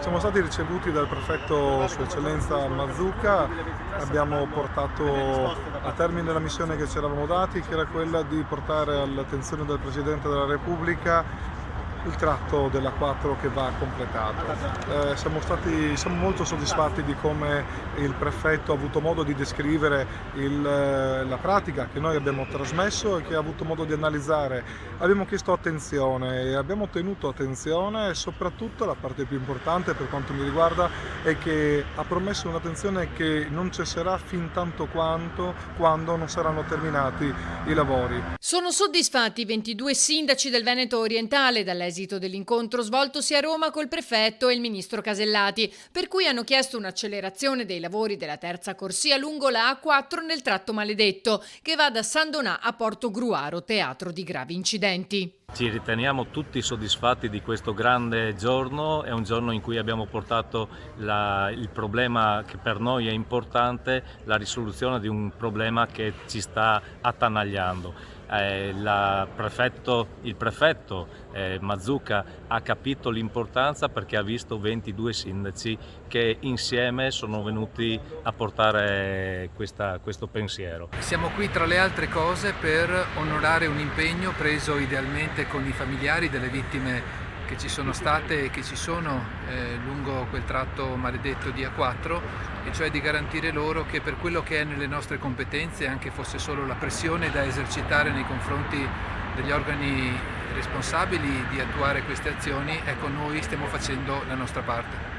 Siamo stati ricevuti dal prefetto Sua Eccellenza Mazzucca, abbiamo portato a termine la missione che ci eravamo dati, che era quella di portare all'attenzione del Presidente della Repubblica il tratto della 4 che va completato. Siamo molto soddisfatti di come il prefetto ha avuto modo di descrivere la pratica che noi abbiamo trasmesso e che ha avuto modo di analizzare. Abbiamo chiesto attenzione e abbiamo ottenuto attenzione, e soprattutto la parte più importante per quanto mi riguarda è che ha promesso un'attenzione che non cesserà fin tanto quando non saranno terminati i lavori. Sono soddisfatti i 22 sindaci del Veneto orientale dall'esito dell'incontro svoltosi a Roma col prefetto e il ministro Casellati, per cui hanno chiesto un'accelerazione dei lavori della terza corsia lungo la A4 nel tratto maledetto, che va da San Donà a Porto Gruaro, teatro di gravi incidenti. Ci riteniamo tutti soddisfatti di questo grande giorno, è un giorno in cui abbiamo portato il problema che per noi è importante, la risoluzione di un problema che ci sta attanagliando. Il prefetto Mazzucca ha capito l'importanza perché ha visto 22 sindaci che insieme sono venuti a portare questo pensiero. Siamo qui tra le altre cose per onorare un impegno preso idealmente con i familiari delle vittime che ci sono state e che ci sono lungo quel tratto maledetto di A4, e cioè di garantire loro che per quello che è nelle nostre competenze, anche fosse solo la pressione da esercitare nei confronti degli organi responsabili di attuare queste azioni, ecco, noi stiamo facendo la nostra parte.